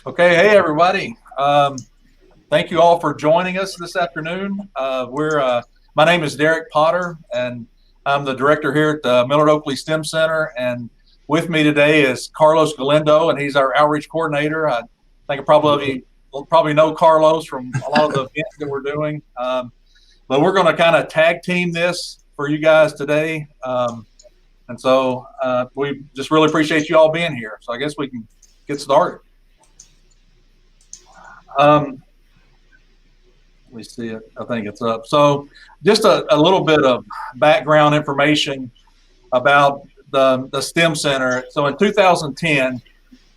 Okay, hey everybody. Thank you all for joining us this afternoon. My name is Derek Potter, and I'm the director here at the Millard Oakley STEM Center. And with me today is Carlos Galindo, and he's our outreach coordinator. I think probably will probably know Carlos from a lot of the events that we're doing. But we're going to kind of tag team this for you guys today. And so we just really appreciate you all being here. So I guess we can get started. Let me see it. I think it's up. So just a little bit of background information about the STEM Center. So in 2010,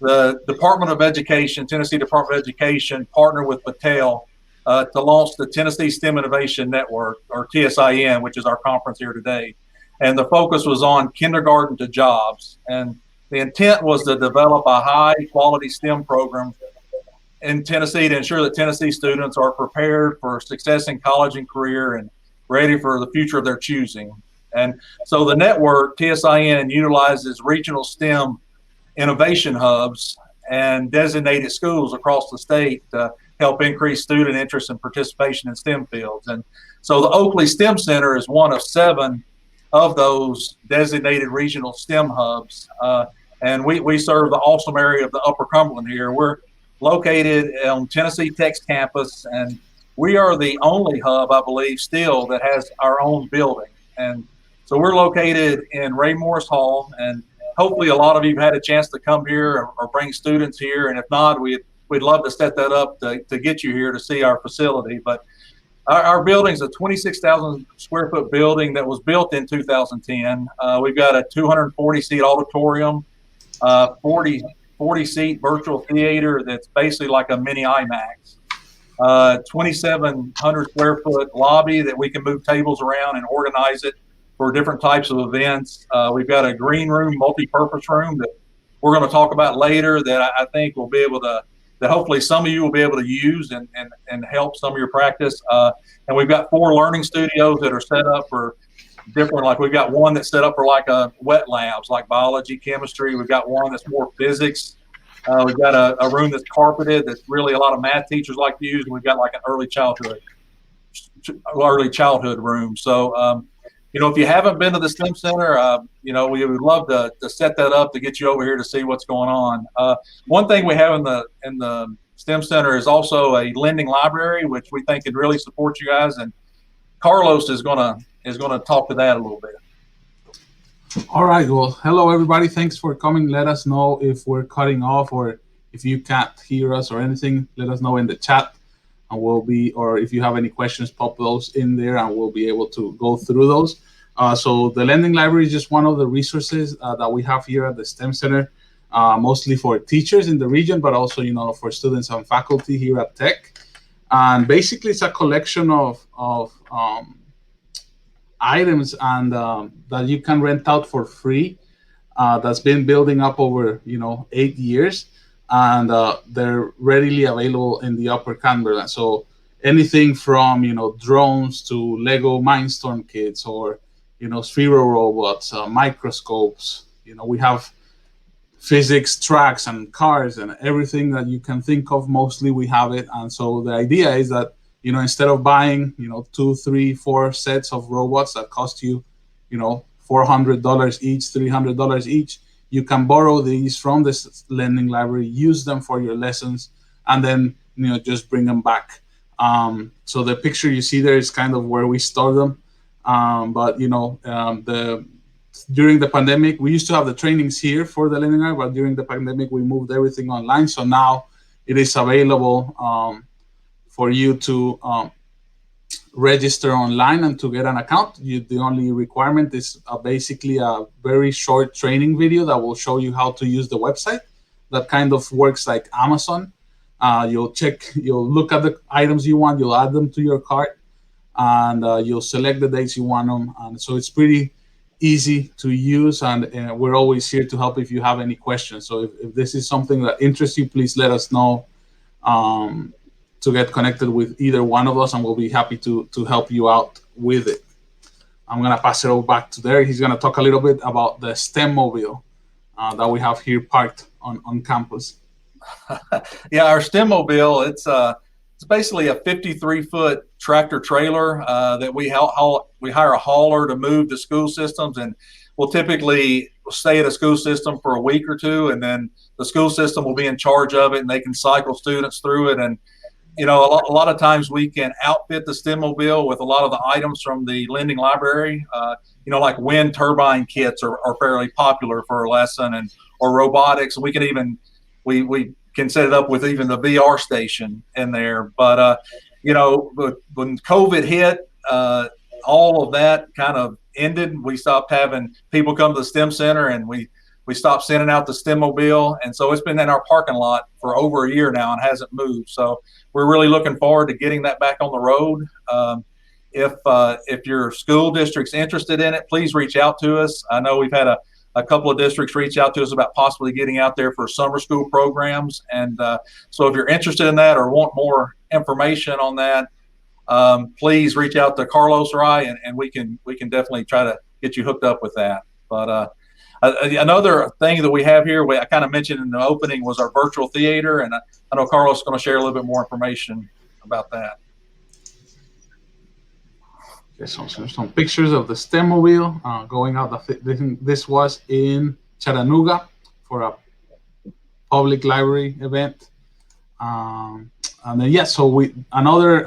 the Department of Education, Tennessee Department of Education, partnered with Battelle to launch the Tennessee STEM Innovation Network, or TSIN, which is our conference here today. And the focus was on kindergarten to jobs. And the intent was to develop a high quality STEM program in Tennessee to ensure that Tennessee students are prepared for success in college and career and ready for the future of their choosing. And so the network, TSIN, utilizes regional STEM innovation hubs and designated schools across the state to help increase student interest and participation in STEM fields. And so the Oakley STEM Center is one of 7 of those designated regional STEM hubs. And we serve the awesome area of the Upper Cumberland here. We're located on Tennessee Tech's campus, and we are the only hub, I believe, still that has our own building. And so we're located in Ray Morris Hall, and hopefully a lot of you have had a chance to come here or bring students here. And if not, we'd love to set that up to get you here to see our facility. But our building is a 26,000 square foot building that was built in 2010. We've got a 240 seat auditorium, 40 seat virtual theater that's basically like a mini IMAX, 2,700 square foot lobby that we can move tables around and organize it for different types of events. We've got a green room, multi-purpose room that we're going to talk about later that I think will be able to, that hopefully some of you will be able to use and help some of your practice. And we've got 4 learning studios that are set up for different, like we've got one that's set up for like a wet labs, like biology, chemistry. We've got one that's more physics. We've got a room that's carpeted that's really a lot of math teachers like to use, and we've got like an early childhood room. So, if you haven't been to the STEM Center, we would love to set that up to get you over here to see what's going on. One thing we have in the STEM Center is also a lending library, which we think could really support you guys. And Carlos is gonna talk to that a little bit. All right. Well, hello everybody. Thanks for coming. Let us know if we're cutting off or if you can't hear us or anything. Let us know in the chat, and or if you have any questions, pop those in there, and we'll be able to go through those. So the lending library is just one of the resources that we have here at the STEM Center, mostly for teachers in the region, but also for students and faculty here at Tech. And basically, it's a collection of items and that you can rent out for free. That's been building up over 8 years, and they're readily available in the Upper Cumberland. So anything from drones to Lego Mindstorm kits, or Sphero robots, microscopes. We have physics tracks and cars and everything that you can think of. Mostly we have it. And so the idea is that instead of buying 2, 3, 4 sets of robots that cost you $400 each, $300 each, you can borrow these from this lending library, use them for your lessons, and then just bring them back. So the picture you see there is kind of where we store them. But during the pandemic, we used to have the trainings here for the lending library, but during the pandemic we moved everything online. So now it is available for you to register online and to get an account. The only requirement is basically a very short training video that will show you how to use the website. That kind of works like Amazon. You'll look at the items you want, you'll add them to your cart, and you'll select the dates you want them. And so it's pretty easy to use, and we're always here to help if you have any questions. So if this is something that interests you, please let us know to get connected with either one of us, and we'll be happy to help you out with it. I'm going to pass it over back to Darek. He's going to talk a little bit about the STEM mobile that we have here parked on campus. Yeah, our STEM mobile, it's basically a 53-foot tractor trailer that we hire a hauler to move the school systems, and we'll typically stay at a school system for a week or two, and then the school system will be in charge of it, and they can cycle students through it. And a lot of times we can outfit the STEM mobile with a lot of the items from the lending library. Like wind turbine kits are fairly popular for a lesson, and or robotics. We can even we can set it up with even the VR station in there. But when COVID hit, all of that kind of ended. We stopped having people come to the STEM center, and we stopped sending out the STEM mobile, and so it's been in our parking lot for over a year now and hasn't moved. So we're really looking forward to getting that back on the road. If your school district's interested in it, please reach out to us. I know we've had a couple of districts reach out to us about possibly getting out there for summer school programs. And so if you're interested in that or want more information on that, please reach out to Carlos or I, and we can definitely try to get you hooked up with that. But another thing that we have here, I kind of mentioned in the opening, was our virtual theater, and I know Carlos is going to share a little bit more information about that. Some pictures of the STEM mobile going out. This was in Chattanooga for a public library event. And then, so another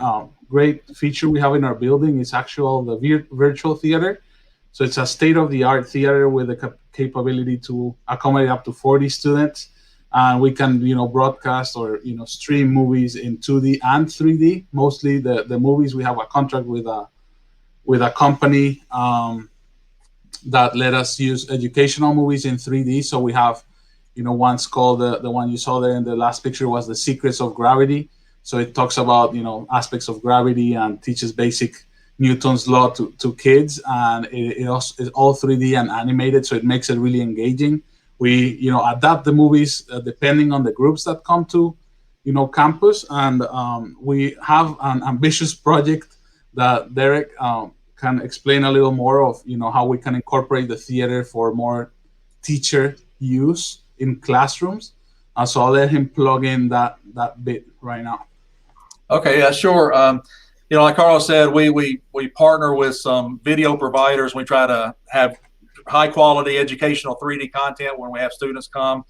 great feature we have in our building is the virtual theater. So it's a state-of-the-art theater with the capability to accommodate up to 40 students. And we can, broadcast or, stream movies in 2D and 3D. Mostly the movies, we have a contract with a company that let us use educational movies in 3D. So we have, one's called the one you saw there in the last picture was The Secrets of Gravity. So it talks about, aspects of gravity and teaches basic Newton's law to kids. And it also is all 3D and animated, so it makes it really engaging. We, adapt the movies depending on the groups that come to, campus. And we have an ambitious project that Darek can explain a little more of, how we can incorporate the theater for more teacher use in classrooms. So I'll let him plug in that bit right now. Okay, yeah, sure. Like Carlos said, we partner with some video providers. We try to have high quality educational 3D content when we have students come.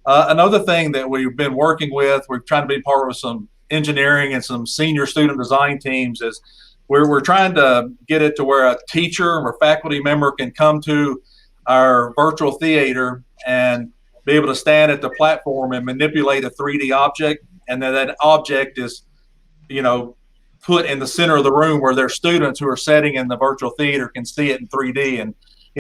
Another thing that we've been working with, we're trying to be part of some engineering and some senior student design teams, is we're trying to get it to where a teacher or faculty member can come to our virtual theater and be able to stand at the platform and manipulate a 3D object, and then that object is, put in the center of the room where their students who are sitting in the virtual theater can see it in 3D. And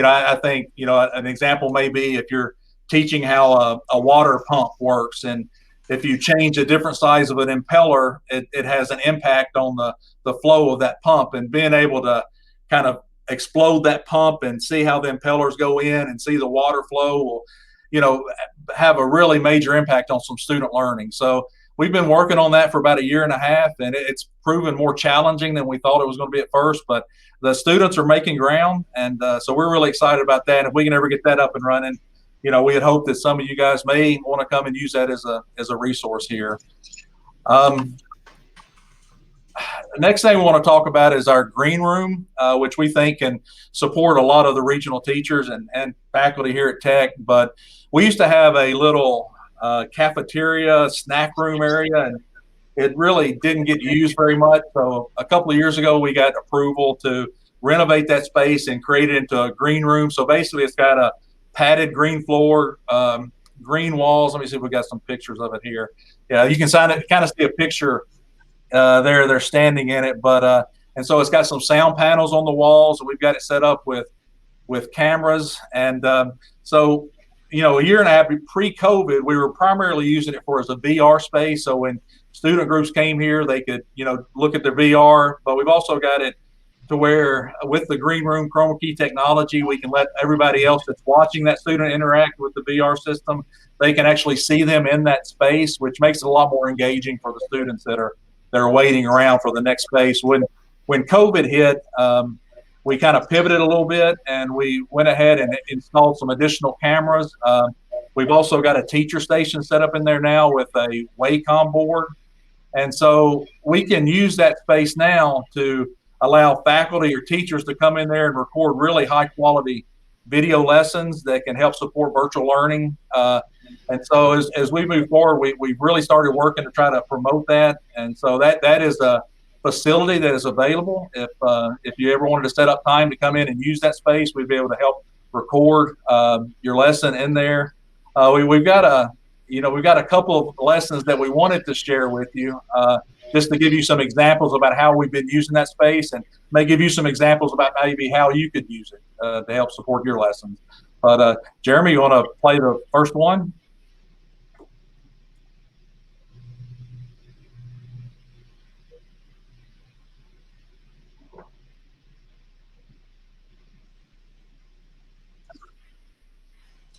I think an example may be if you're teaching how a water pump works, and if you change a different size of an impeller, it has an impact on the flow of that pump, and being able to kind of explode that pump and see how the impellers go in and see the water flow will, have a really major impact on some student learning. So we've been working on that for about a year and a half, and it's proven more challenging than we thought it was going to be at first, but the students are making ground, and so we're really excited about that. If we can ever get that up and running, we had hoped that some of you guys may want to come and use that as a resource here. The next thing we want to talk about is our green room, which we think can support a lot of the regional teachers and faculty here at Tech. But we used to have a little cafeteria snack room area, and it really didn't get used very much. So a couple of years ago, we got approval to renovate that space and create it into a green room. So basically, it's got a padded green floor, green walls. Let me see if we got some pictures of it here. Yeah, you can kind of see a picture there. They're standing in it, but and so it's got some sound panels on the walls, and we've got it set up with cameras. And so a year and a half pre-COVID, we were primarily using it as a VR space. So when student groups came here, they could look at their VR. But we've also got it to where with the green room chroma key technology, we can let everybody else that's watching that student interact with the VR system. They can actually see them in that space, which makes it a lot more engaging for the students that are waiting around for the next space. When COVID hit, we kind of pivoted a little bit, and we went ahead and installed some additional cameras. We've also got a teacher station set up in there now with a Wacom board. And so we can use that space now to allow faculty or teachers to come in there and record really high quality video lessons that can help support virtual learning. And so as we move forward, we've really started working to try to promote that. And so that is a facility that is available. If you ever wanted to set up time to come in and use that space, we'd be able to help record your lesson in there. We've got a couple of lessons that we wanted to share with you, just to give you some examples about how we've been using that space, and may give you some examples about maybe how you could use it to help support your lessons. But Jeremy, you want to play the first one?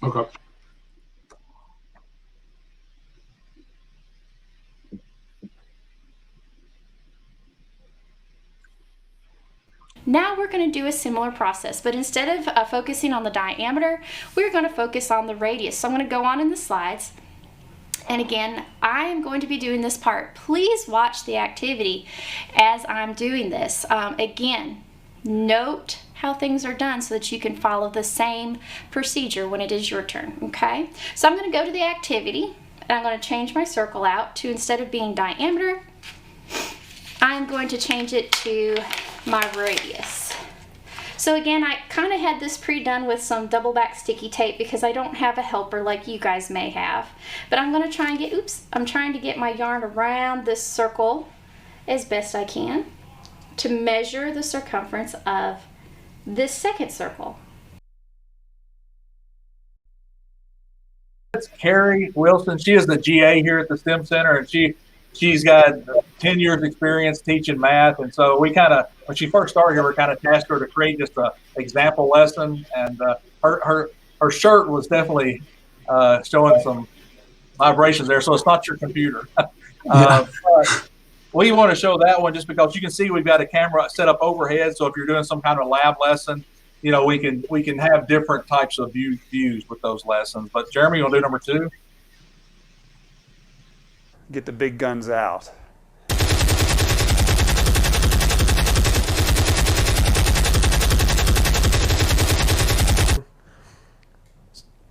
Okay. Now we're going to do a similar process, but instead of focusing on the diameter, we're going to focus on the radius. So I'm going to go on in the slides. And again, I am going to be doing this part. Please watch the activity as I'm doing this. Again, note how things are done so that you can follow the same procedure when it is your turn, okay? So I'm going to go to the activity, and I'm going to change my circle out to, instead of being diameter, I'm going to change it to my radius. So again, I kind of had this pre-done with some double back sticky tape because I don't have a helper like you guys may have. But I'm going to try and I'm trying to get my yarn around this circle as best I can to measure the circumference of this second circle. It's Carrie Wilson. She is the GA here at the STEM Center, and she's got 10 years experience teaching math. And so we kind of, when she first started here, we kind of tasked her to create just an example lesson. And her shirt was definitely showing some vibrations there. So it's not your computer. But we want to show that one just because you can see we've got a camera set up overhead. So if you're doing some kind of lab lesson, you know, we can have different types of views with those lessons. But Jeremy, you want to do number 2? Get the big guns out.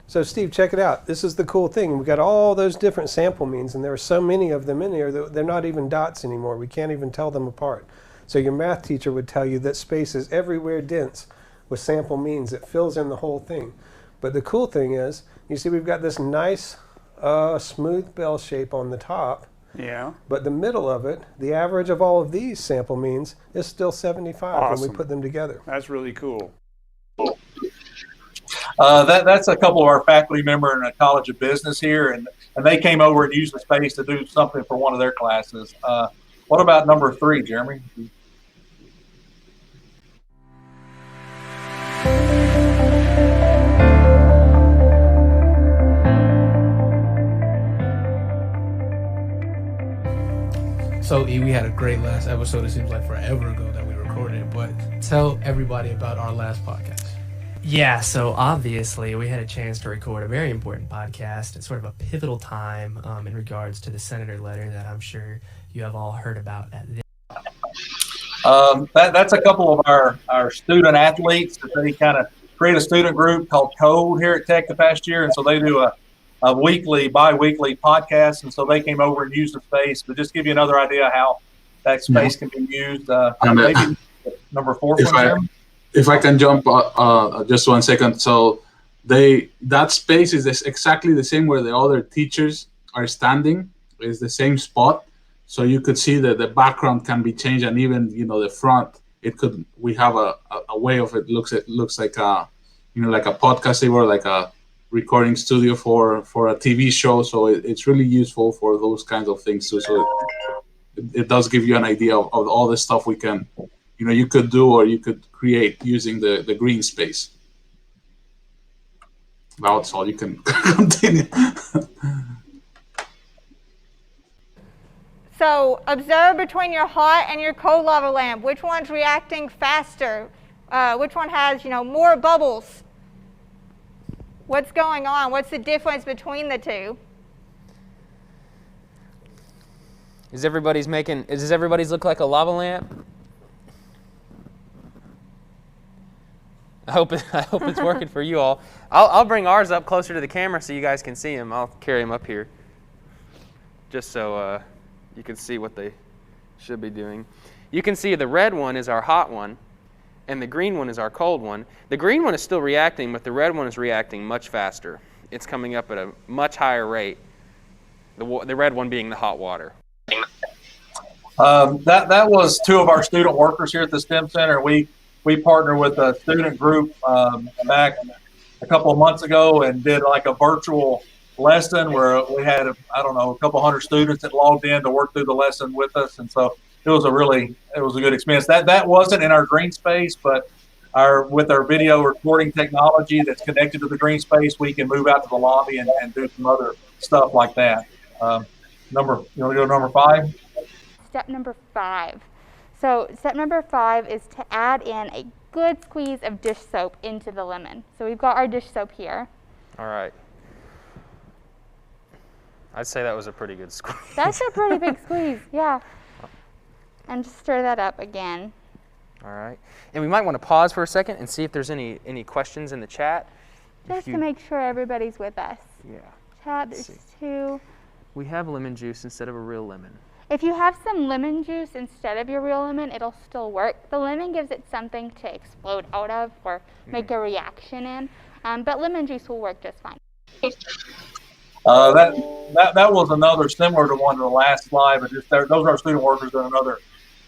So Steve, check it out. This is the cool thing. We've got all those different sample means, and there are so many of them in here that they're not even dots anymore. We can't even tell them apart. So your math teacher would tell you that space is everywhere dense with sample means. It fills in the whole thing. But the cool thing is, you see we've got this nice smooth bell shape on the top. Yeah. But the middle of it, the average of all of these sample means is still 75 Awesome. when we put them together. That's really cool. That's a couple of our faculty member in the College of Business here, and they came over and used the space to do something for one of their classes. What about number 3, Jeremy? So E, we had a great last episode. It seems like forever ago that we recorded, but tell everybody about our last podcast. Yeah, so obviously we had a chance to record a very important podcast at sort of a pivotal time in regards to the senator letter that I'm sure you have all heard about at this. That's a couple of our student athletes that they kind of create a student group called Code here at Tech the past year, and so they do a bi-weekly podcast, and so they came over and used the space. But just give you another idea how that space can be used. Maybe number 4 from Jeremy. If I can jump just 1 second. So that space is exactly the same where the other teachers are standing. It's the same spot. So you could see that the background can be changed, and even the front. We have a way of it looks like a like a podcast table, like a recording studio for a TV show. So it's really useful for those kinds of things too. So it does give you an idea of all the stuff we can. You could do or you could create using the green space. That's all. You can continue. So observe between your hot and your cold lava lamp. Which one's reacting faster? Which one has, more bubbles? What's going on? What's the difference between the two? Does everybody's look like a lava lamp? I hope it's working for you all. I'll bring ours up closer to the camera so you guys can see them. I'll carry them up here, just so you can see what they should be doing. You can see the red one is our hot one, and the green one is our cold one. The green one is still reacting, but the red one is reacting much faster. It's coming up at a much higher rate. The red one being the hot water. That was two of our student workers here at the STEM Center. We partnered with a student group back a couple of months ago and did like a virtual lesson where we had, a couple hundred students that logged in to work through the lesson with us. And so it was a good experience. That wasn't in our green space, but with our video recording technology that's connected to the green space, we can move out to the lobby and do some other stuff like that. You want to go to number 5? Step number 5. So step number 5 is to add in a good squeeze of dish soap into the lemon. So we've got our dish soap here. All right. I'd say that was a pretty good squeeze. That's a pretty big squeeze, yeah. And just stir that up again. All right. And we might want to pause for a second and see if there's any questions in the chat. Just to make sure everybody's with us. Yeah. Chat, there's 2. We have lemon juice instead of a real lemon. If you have some lemon juice instead of your real lemon, it'll still work. The lemon gives it something to explode out of or make a reaction in, but lemon juice will work just fine. That was another similar to one of the last slide, but those are our student workers doing another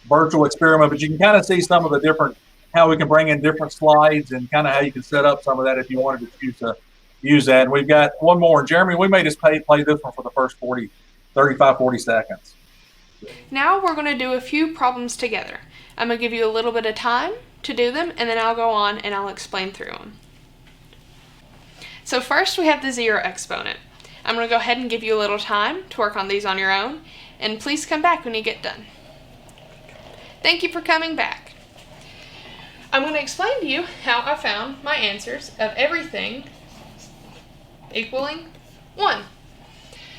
virtual experiment. But you can kind of see some of the different, how we can bring in different slides and kind of how you can set up some of that if you wanted to choose to use that. And we've got one more. And Jeremy, we may just play this one for the first 40 seconds. Now we're going to do a few problems together. I'm going to give you a little bit of time to do them, and then I'll go on and I'll explain through them. So first we have the zero exponent. I'm going to go ahead and give you a little time to work on these on your own, and please come back when you get done. Thank you for coming back. I'm going to explain to you how I found my answers of everything equaling 1.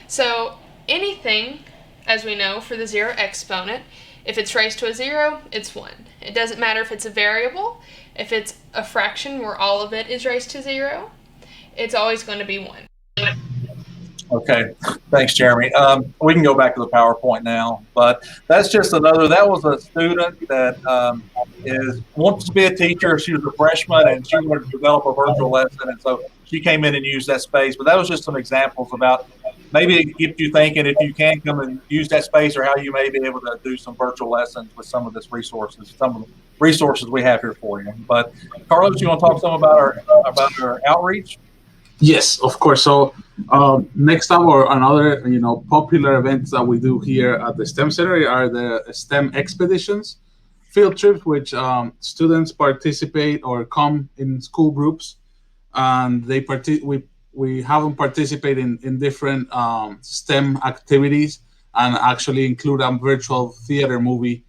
So anything, as we know, for the zero exponent, if it's raised to a 0, it's 1. It doesn't matter if it's a variable, if it's a fraction where all of it is raised to 0, it's always going to be 1. Okay, thanks, Jeremy. We can go back to the PowerPoint now, but that's just another. That was a student that wants to be a teacher. She was a freshman, and she wanted to develop a virtual lesson, and so she came in and used that space. But that was just some examples about maybe it gets you thinking if you can come and use that space, or how you may be able to do some virtual lessons with some of the resources we have here for you. But Carlos, you want to talk some about our outreach? Yes, of course. So next up, or another popular events that we do here at the STEM Center are the STEM expeditions, field trips, which students participate or come in school groups, and we have them participate in different STEM activities, and actually include a virtual theater movie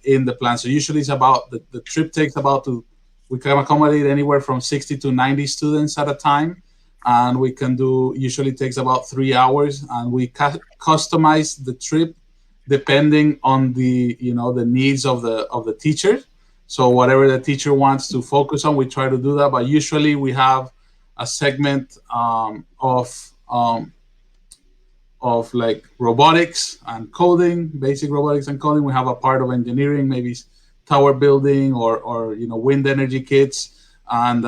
in the plan. So usually it's about the trip takes we can accommodate anywhere from 60 to 90 students at a time. And we can usually takes about 3 hours, and we customize the trip depending on the needs of the teacher. So whatever the teacher wants to focus on, we try to do that. But usually we have a segment of like robotics and coding, basic robotics and coding. We have a part of engineering, maybe tower building or wind energy kits. And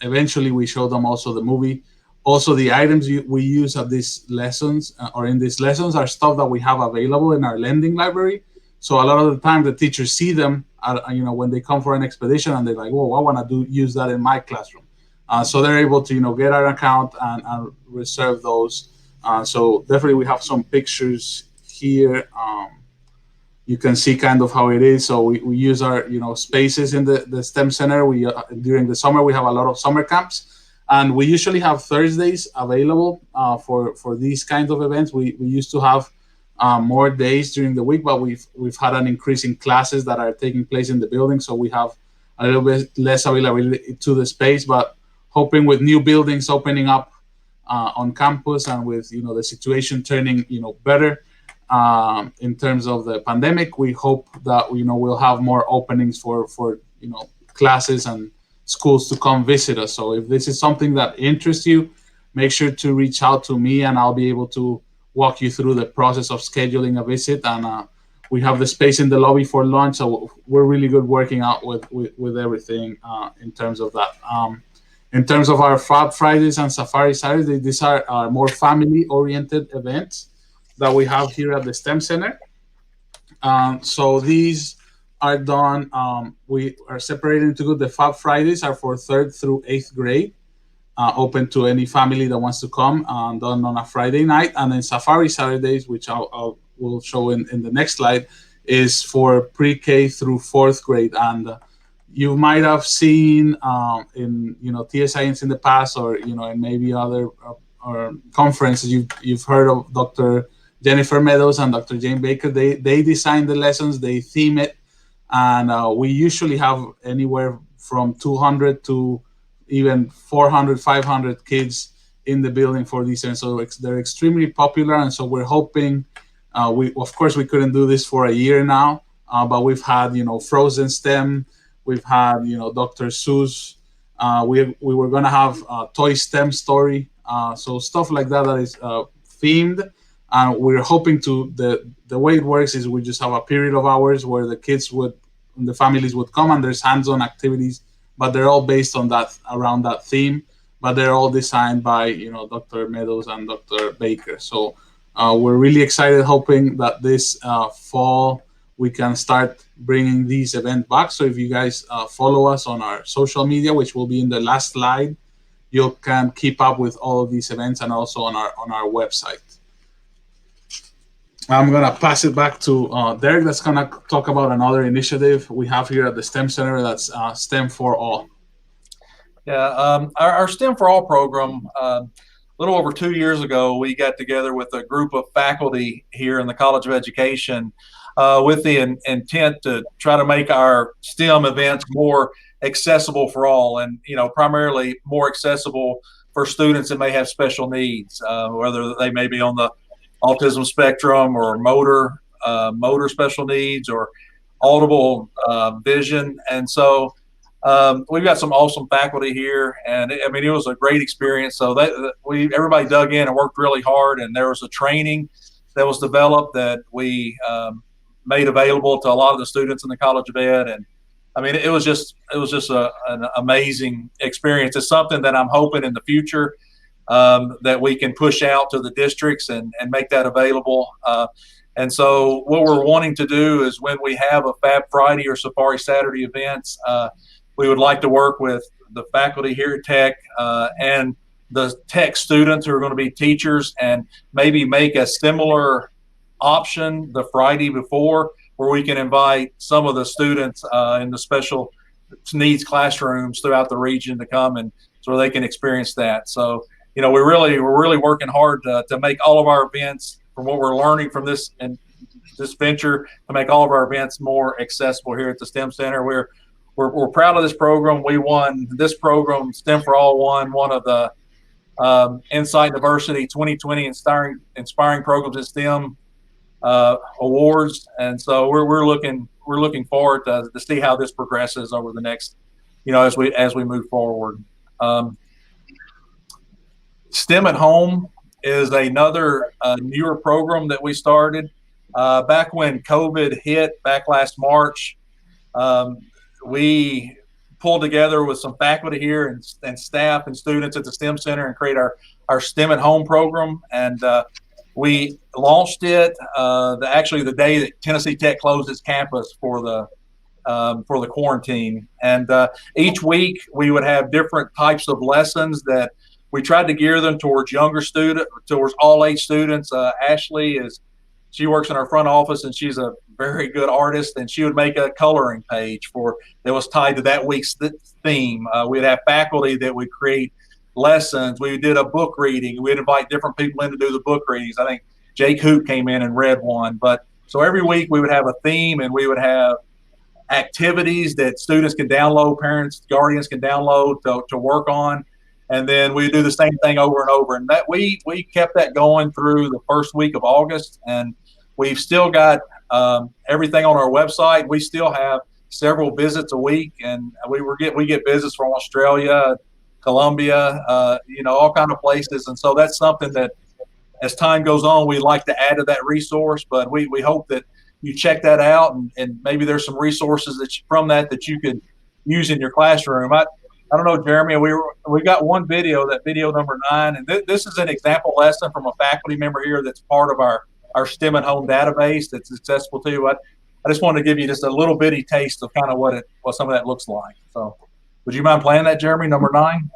eventually we show them also the movie. Also, the items we use at these lessons in these lessons are stuff that we have available in our lending library. So a lot of the time the teachers see them, when they come for an expedition, and they're like, "Whoa, I want to use that in my classroom." So they're able to get our account and reserve those. So definitely we have some pictures here. You can see kind of how it is. So we use our spaces in the STEM Center. During the summer we have a lot of summer camps, and we usually have Thursdays available for these kinds of events. We used to have more days during the week, but we've had an increase in classes that are taking place in the building, so we have a little bit less availability to the space. But hoping with new buildings opening up on campus, and with the situation turning better in terms of the pandemic, we hope that we'll have more openings for classes and schools to come visit us. So if this is something that interests you, make sure to reach out to me, and I'll be able to walk you through the process of scheduling a visit. And we have the space in the lobby for lunch, so we're really good working out with everything in terms of that. In terms of our Fab Fridays and Safari Saturdays, these are our more family-oriented events that we have here at the STEM Center. So these are done, we are separated into good. The Fab Fridays are for 3rd through 8th grade, open to any family that wants to come, done on a Friday night. And then Safari Saturdays, which will show in the next slide, is for pre-K through 4th grade. And you might have seen in TS Science in the past, or in maybe other conferences, you've heard of Dr. Jennifer Meadows and Dr. Jane Baker. They design the lessons, they theme it, and we usually have anywhere from 200 to even 400, 500 kids in the building for these, and so they're extremely popular. And so we're hoping, of course we couldn't do this for a year now, but we've had Frozen STEM, we've had Dr. Seuss, we were going to have Toy STEM Story, so stuff like that is themed. And we're hoping to, the way it works is we just have a period of hours where the families would come, and there's hands-on activities, but they're all based on around that theme, but they're all designed by Dr. Meadows and Dr. Baker. So we're really excited, hoping that this fall we can start bringing these events back. So if you guys follow us on our social media, which will be in the last slide, you can keep up with all of these events, and also on our website. I'm going to pass it back to Darek, that's going to talk about another initiative we have here at the STEM Center, that's STEM for All. Yeah, our STEM for All program, a little over 2 years ago, we got together with a group of faculty here in the College of Education with the intent to try to make our STEM events more accessible for all, and primarily more accessible for students that may have special needs, whether they may be on the autism spectrum, or motor special needs, or audible vision. And so we've got some awesome faculty here, and it was a great experience. So everybody dug in and worked really hard, and there was a training that was developed that we made available to a lot of the students in the College of Ed. And it was just an amazing experience. It's something that I'm hoping in the future that we can push out to the districts and make that available. And so what we're wanting to do is, when we have a Fab Friday or Safari Saturday events, we would like to work with the faculty here at Tech and the Tech students who are going to be teachers, and maybe make a similar option the Friday before, where we can invite some of the students in the special needs classrooms throughout the region to come, and so they can experience that. So we're really working hard to make all of our events, from what we're learning from this venture, to make all of our events more accessible here at the STEM Center. We're proud of this program. We won this program, STEM for All, won one of the Insight Diversity 2020 Inspiring Programs in STEM awards, and so we're looking forward to see how this progresses over the next, as we move forward. STEM at Home is another newer program that we started back when COVID hit back last March. We pulled together with some faculty here and staff and students at the STEM Center and create our STEM at Home program. And we launched it actually the day that Tennessee Tech closed its campus for the quarantine. And each week we would have different types of lessons that we tried to gear them towards younger students, towards all age students. Ashley she works in our front office, and she's a very good artist, and she would make a coloring page that was tied to that week's theme. We'd have faculty that would create lessons. We did a book reading. We'd invite different people in to do the book readings. I think Jake Hoop came in and read one. But so every week we would have a theme, and we would have activities that students can download, parents, guardians can download to work on. and then we do the same thing over and over. And that we kept that going through the first week of August, and we've still got everything on our website. We still have several visits a week, and we get visits from Australia, Colombia, all kind of places. And so that's something that, as time goes on, we like to add to that resource. But we hope that you check that out, and maybe there's some resources from that you could use in your classroom. I don't know, Jeremy, we got one video, that video number 9, and this is an example lesson from a faculty member here that's part of our STEM at Home database that's accessible to you. I just wanted to give you just a little bitty taste of kind of what some of that looks like. So would you mind playing that, Jeremy, number 9?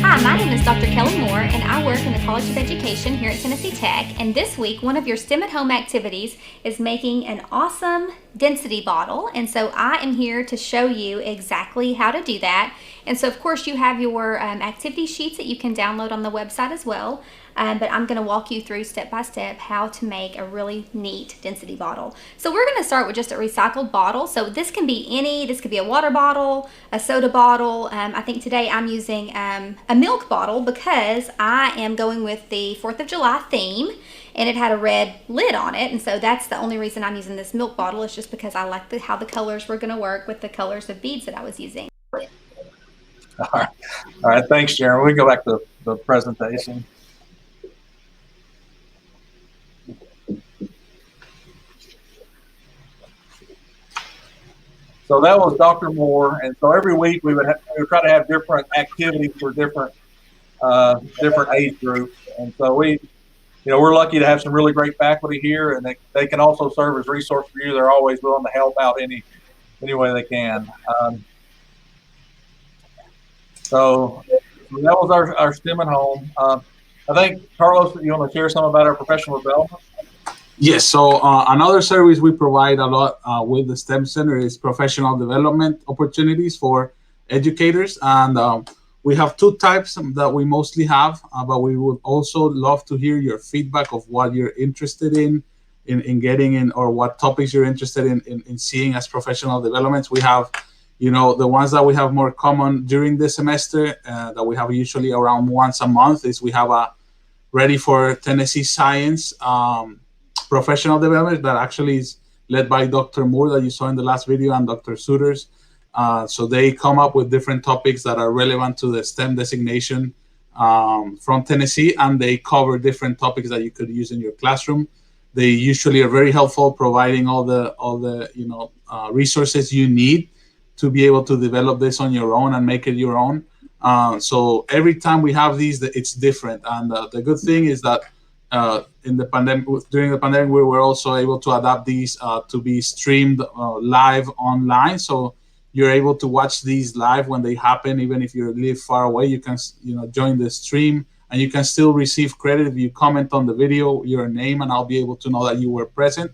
Hi, my name is Dr. Kelly Moore, and I work in the College of Education here at Tennessee Tech. And this week, one of your STEM at Home activities is making an awesome density bottle. And so I am here to show you exactly how to do that. And so, of course, you have your activity sheets that you can download on the website as well. But I'm going to walk you through step by step how to make a really neat density bottle. So we're going to start with just a recycled bottle. So this can be this could be a water bottle, a soda bottle. I think today I'm using a milk bottle because I am going with the 4th of July theme, and it had a red lid on it. And so that's the only reason I'm using this milk bottle, is just because I like how the colors were going to work with the colors of beads that I was using. All right. Thanks, Jeremy. We can go back to the presentation. So that was Dr. Moore, and so every week we would try to have different activities for different age groups. And so we're lucky to have some really great faculty here, and they can also serve as resource for you. They're always willing to help out any way they can. So that was our STEM at Home. I think, Carlos, you want to share something about our professional development? Yes, so another service we provide a lot with the STEM Center is professional development opportunities for educators. And we have 2 types that we mostly have, but we would also love to hear your feedback of what you're interested in getting in, or what topics you're interested in seeing as professional developments. We have, the ones that we have more common during the semester that we have usually around once a month is we have a Ready for Tennessee Science professional development that actually is led by Dr. Moore that you saw in the last video, and Dr. Suiters. So they come up with different topics that are relevant to the STEM designation from Tennessee, and they cover different topics that you could use in your classroom. They usually are very helpful, providing all the resources you need to be able to develop this on your own and make it your own. So every time we have these, it's different. And the good thing is that during the pandemic, we were also able to adapt these to be streamed live online. So you're able to watch these live when they happen, even if you live far away. You can join the stream, and you can still receive credit if you comment on the video, your name, and I'll be able to know that you were present.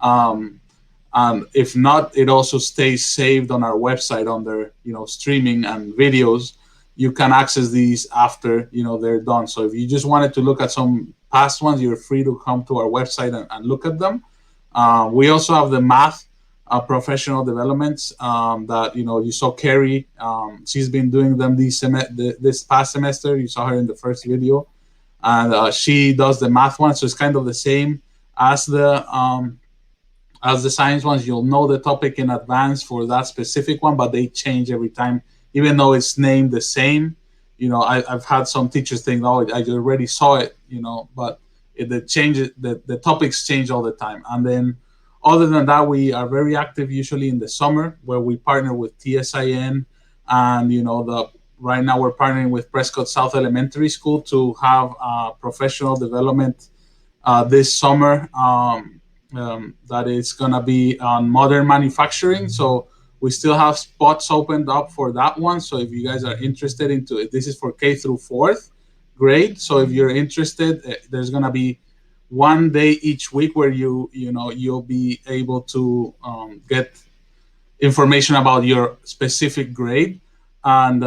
And if not, it also stays saved on our website under streaming and videos. You can access these after they're done. So if you just wanted to look at some past ones, you're free to come to our website and look at them. We also have the math professional developments that you saw Carrie. She's been doing them this past semester. You saw her in the first video, and she does the math one. So it's kind of the same as the science ones. You'll know the topic in advance for that specific one, but they change every time, even though it's named the same. I've had some teachers think, "Oh, I already saw it," but the topics change all the time. And then, other than that, we are very active usually in the summer, where we partner with TSIN, and right now we're partnering with Prescott South Elementary School to have professional development this summer. That is gonna be on modern manufacturing. So we still have spots opened up for that one. So if you guys are interested into it, this is for K through 4th grade. So if you're interested, there's gonna be one day each week where you'll be able to get information about your specific grade. And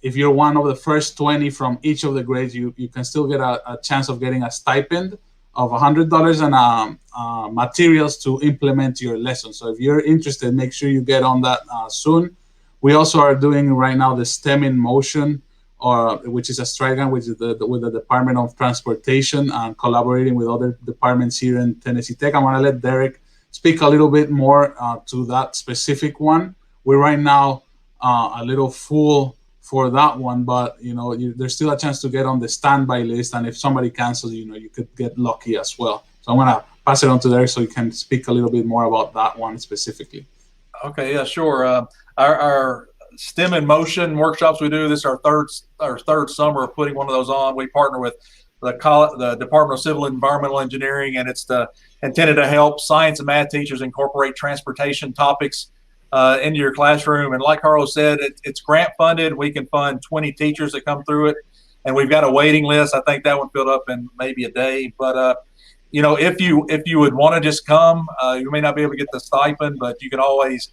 if you're one of the first 20 from each of the grades, you can still get a chance of getting a stipend of $100 and materials to implement your lesson. So if you're interested, make sure you get on that soon. We also are doing right now the STEM in Motion, which is a strike grant with the Department of Transportation and collaborating with other departments here in Tennessee Tech. I want to let Darek speak a little bit more to that specific one. We're right now a little full for that one, but there's still a chance to get on the standby list, and if somebody cancels, you could get lucky as well. So I'm gonna pass it on to Darek so he can speak a little bit more about that one specifically. Okay, yeah, sure. Our STEM in Motion workshops we do, this is our third summer of putting one of those on. We partner with the Department of Civil and Environmental Engineering, and it's intended to help science and math teachers incorporate transportation topics into your classroom. And like Carlos said, it's grant funded. We can fund 20 teachers that come through it, and we've got a waiting list. I think that one filled up in maybe a day. But if you would want to just come, you may not be able to get the stipend, but you can always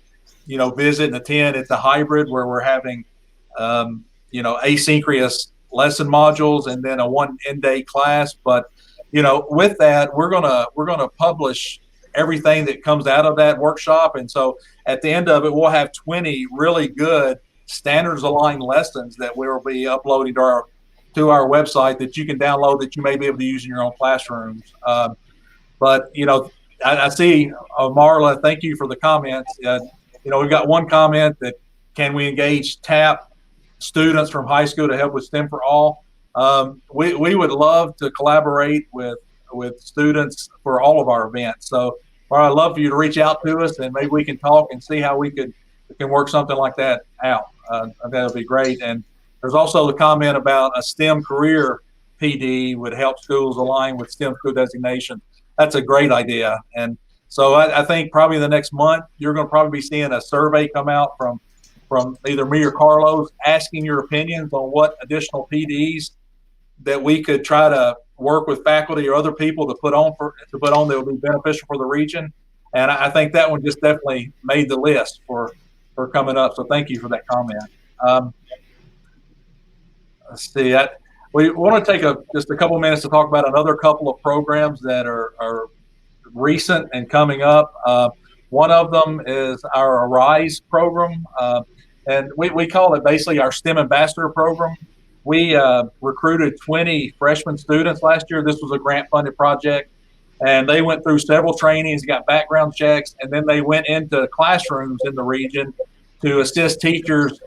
visit and attend. It's a hybrid where we're having asynchronous lesson modules and then a one in-day class. But with that, we're gonna publish everything that comes out of that workshop, and so at the end of it, we'll have 20 really good standards aligned lessons that we'll be uploading to our website that you can download that you may be able to use in your own classrooms. But I see Marla, thank you for the comments. We've got one comment that can we engage TAP students from high school to help with STEM for All? We would love to collaborate with students for all of our events. So I'd love for you to reach out to us, and maybe we can talk and see how we can work something like that out. That would be great. And there's also the comment about a STEM career PD would help schools align with STEM school designation. That's a great idea. And so I think probably the next month, you're going to probably be seeing a survey come out from either me or Carlos asking your opinions on what additional PDs that we could try to work with faculty or other people to put on that would be beneficial for the region. And I think that one just definitely made the list for coming up. So thank you for that comment. Let's see. We want to take just a couple minutes to talk about another couple of programs that are recent and coming up. One of them is our Arise program, and we call it basically our STEM Ambassador program. We recruited 20 freshman students last year. This was a grant-funded project, and they went through several trainings, got background checks, and then they went into classrooms in the region to assist teachers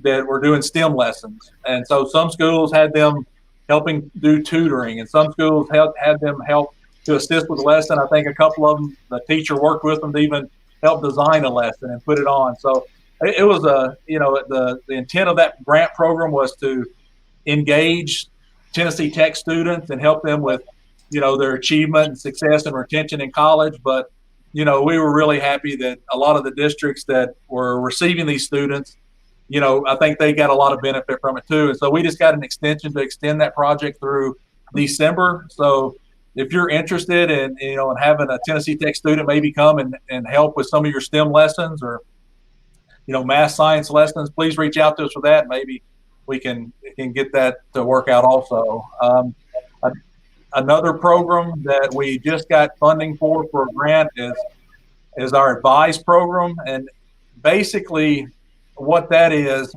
that were doing STEM lessons. And so some schools had them helping do tutoring, and some schools had them help to assist with the lesson. I think a couple of them, the teacher worked with them to even help design a lesson and put it on. So it was the intent of that grant program was to engage Tennessee Tech students and help them with, their achievement and success and retention in college. But, we were really happy that a lot of the districts that were receiving these students, I think they got a lot of benefit from it too. And so we just got an extension to extend that project through December. So if you're interested in, in having a Tennessee Tech student maybe come and help with some of your STEM lessons or, math science lessons, please reach out to us for that. Maybe we can get that to work out also. Another program that we just got funding for a grant is our Advise program. And basically what that is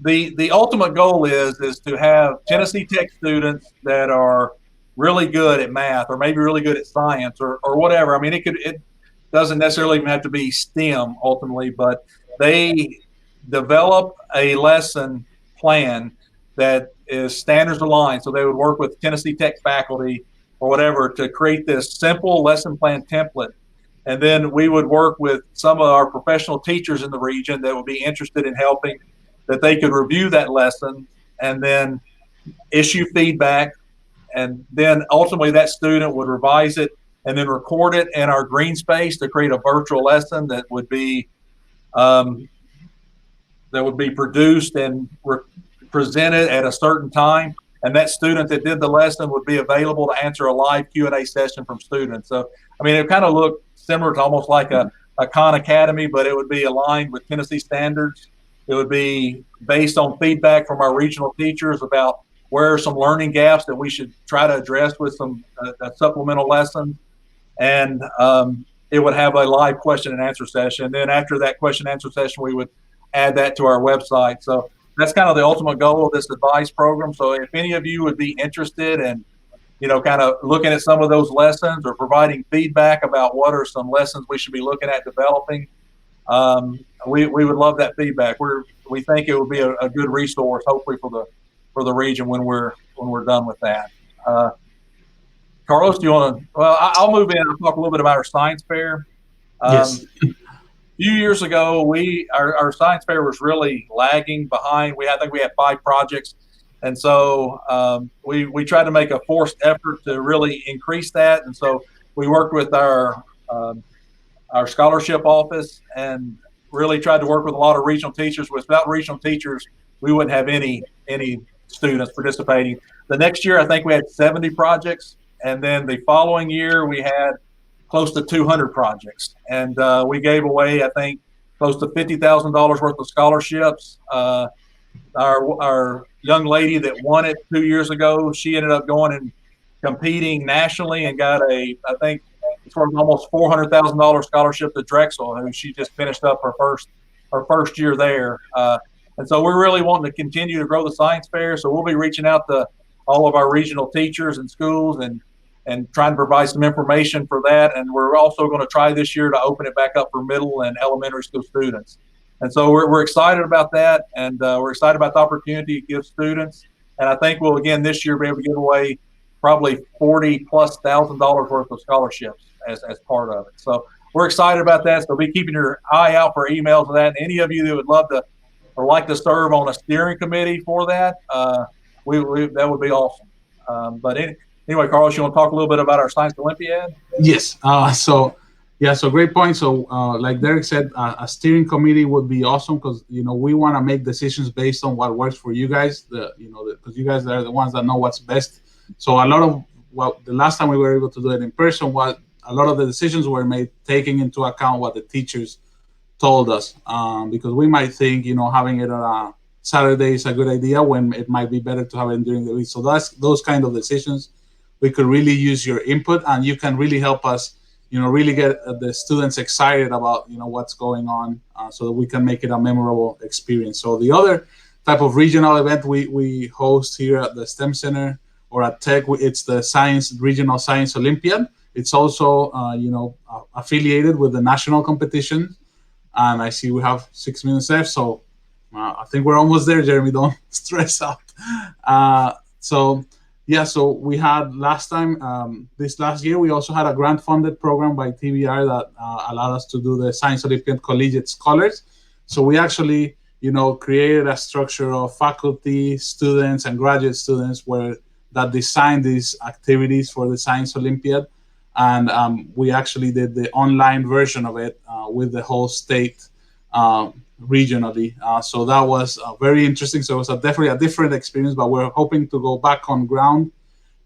the ultimate goal is to have Tennessee Tech students that are really good at math or maybe really good at science or whatever. I mean, it doesn't necessarily even have to be STEM ultimately, but they develop a lesson plan that is standards aligned. So they would work with Tennessee Tech faculty or whatever to create this simple lesson plan template. And then we would work with some of our professional teachers in the region that would be interested in helping, that they could review that lesson and then issue feedback. And then ultimately that student would revise it and then record it in our green space to create a virtual lesson that would be produced and presented at a certain time. And that student that did the lesson would be available to answer a live Q&A session from students. So, I mean, it kind of looked similar to almost like a Khan Academy, but it would be aligned with Tennessee standards. It would be based on feedback from our regional teachers about where are some learning gaps that we should try to address with some supplemental lessons. And it would have a live question and answer session. Then after that question and answer session, we would add that to our website. So that's kind of the ultimate goal of this advice program. So if any of you would be interested in, kind of looking at some of those lessons or providing feedback about what are some lessons we should be looking at developing, we would love that feedback. We think it would be a good resource, hopefully for the region when we're done with that. Carlos, do you want to? Well, I'll move in and talk a little bit about our science fair. Yes. A few years ago, our science fair was really lagging behind. I think we had 5 projects, and so we tried to make a forced effort to really increase that. And so we worked with our scholarship office and really tried to work with a lot of regional teachers. Without regional teachers, we wouldn't have any students participating. The next year, I think we had 70 projects, and then the following year we had close to 200 projects, and we gave away, I think, close to $50,000 worth of scholarships. Our young lady that won it 2 years ago, she ended up going and competing nationally and got I think it's worth almost $400,000 scholarship to Drexel, who she just finished up her first year there. And so we're really wanting to continue to grow the science fair. So we'll be reaching out to all of our regional teachers and schools and trying to provide some information for that. And we're also going to try this year to open it back up for middle and elementary school students. And so we're excited about that, and we're excited about the opportunity it gives students. And I think we'll, again, this year be able to give away probably $40,000+ worth of scholarships as part of it. So we're excited about that. So be keeping your eye out for emails of that. And any of you that would love to or like to serve on a steering committee for that, that would be awesome. But anyway, Carlos, you want to talk a little bit about our Science Olympiad? Yes. So great point. So like Darek said, a steering committee would be awesome because, we want to make decisions based on what works for you guys, because you guys are the ones that know what's best. So a lot of the last time we were able to do it in person, was a lot of the decisions were made taking into account what the teachers told us, because we might think, having it on a Saturday is a good idea when it might be better to have it during the week. So those kind of decisions, we could really use your input, and you can really help us, really get the students excited about, what's going on, so that we can make it a memorable experience. So the other type of regional event we host here at the STEM Center or at Tech, it's the Regional Science Olympiad. It's also, affiliated with the national competition. And I see we have 6 minutes left, so I think we're almost there, Jeremy. Don't stress out. So we had this last year, we also had a grant-funded program by TBR that allowed us to do the Science Olympiad Collegiate Scholars. So we actually, created a structure of faculty, students, and graduate students that designed these activities for the Science Olympiad. And we actually did the online version of it with the whole state regionally. So that was very interesting. So it was definitely a different experience, but we're hoping to go back on ground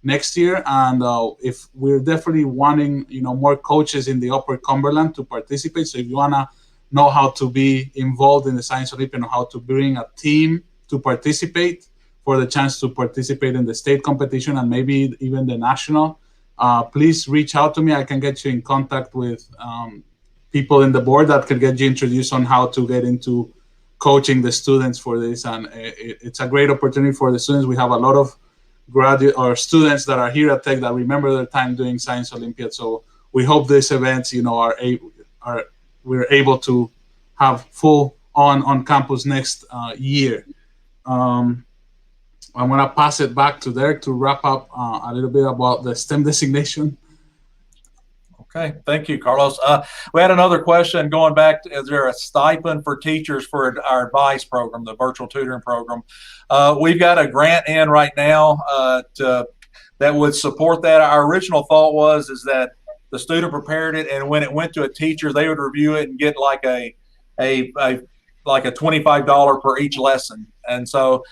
next year. And if we're definitely wanting, more coaches in the Upper Cumberland to participate. So if you want to know how to be involved in the Science Olympiad and how to bring a team to participate for the chance to participate in the state competition and maybe even the national, please reach out to me. I can get you in contact with people in the board that can get you introduced on how to get into coaching the students for this. And it's a great opportunity for the students. We have a lot of graduate or students that are here at Tech that remember their time doing Science Olympiad. So we hope these events, we're able to have full on campus next year. I'm going to pass it back to Darek to wrap up a little bit about the STEM designation. Okay, thank you, Carlos. We had another question going back to, is there a stipend for teachers for our advice program, the virtual tutoring program? We've got a grant in right now that would support that. Our original thought is that the student prepared it, and when it went to a teacher, they would review it and get like a $25 per each lesson. And so,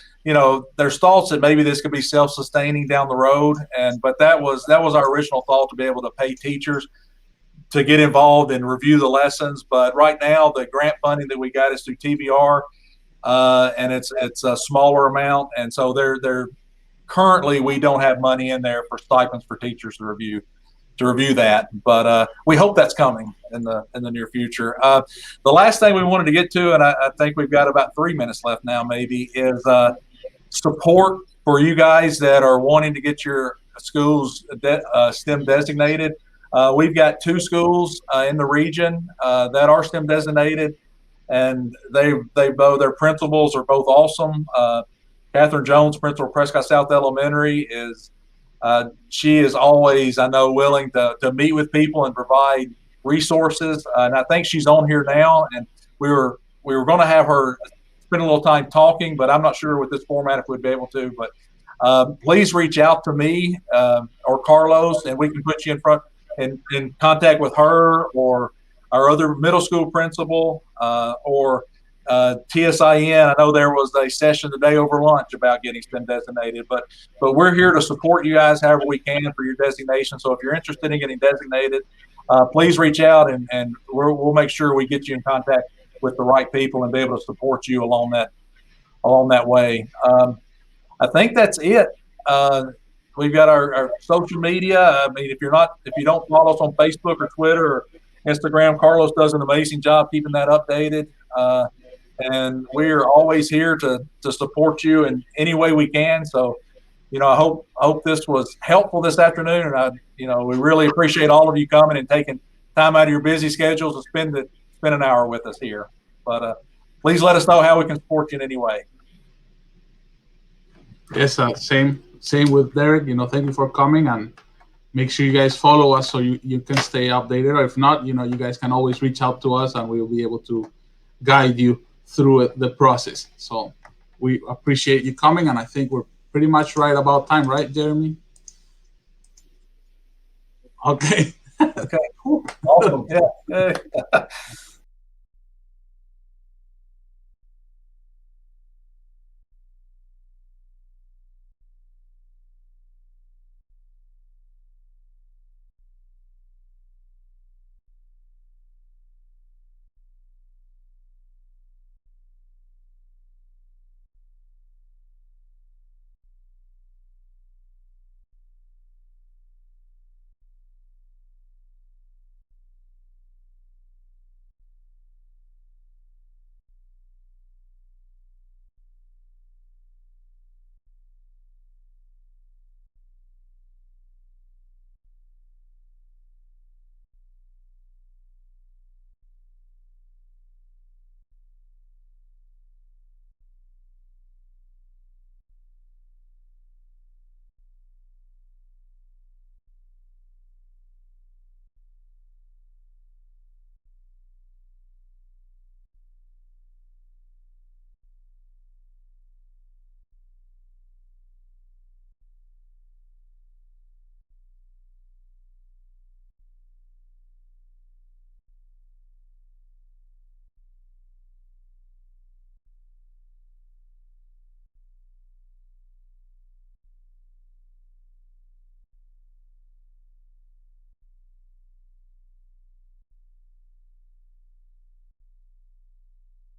there's thoughts that maybe this could be self-sustaining down the road. But that was our original thought, to be able to pay teachers to get involved and review the lessons. But right now, the grant funding that we got is through TBR, and it's a smaller amount. And so they're currently we don't have money in there for stipends for teachers to review that, but we hope that's coming in the near future. The last thing we wanted to get to, and I think we've got about 3 minutes left now, maybe, is support for you guys that are wanting to get your schools STEM designated. We've got 2 schools in the region that are STEM designated, and their principals are both awesome. Catherine Jones, principal of Prescott South Elementary, she is always, I know, willing to meet with people and provide resources. And I think she's on here now. And we were going to have her spend a little time talking, but I'm not sure with this format if we'd be able to. But please reach out to me or Carlos, and we can put you in contact with her or our other middle school principal or TSIN. I know there was a session today over lunch about getting STEM designated, but we're here to support you guys however we can for your designation. So if you're interested in getting designated, please reach out and we'll make sure we get you in contact with the right people and be able to support you along that way. I think that's it. We've got our social media. I mean, if you don't follow us on Facebook or Twitter or Instagram, Carlos does an amazing job keeping that updated. And we're always here to support you in any way we can. So, I hope this was helpful this afternoon. And we really appreciate all of you coming and taking time out of your busy schedules to spend an hour with us here. But please let us know how we can support you in any way. Yes, same with Darek. Thank you for coming, and make sure you guys follow us so you can stay updated. Or if not, you guys can always reach out to us, and we'll be able to guide you through the process. So we appreciate you coming, and I think we're pretty much right about time, right, Jeremy? Okay. Okay. Cool. Awesome. Yeah.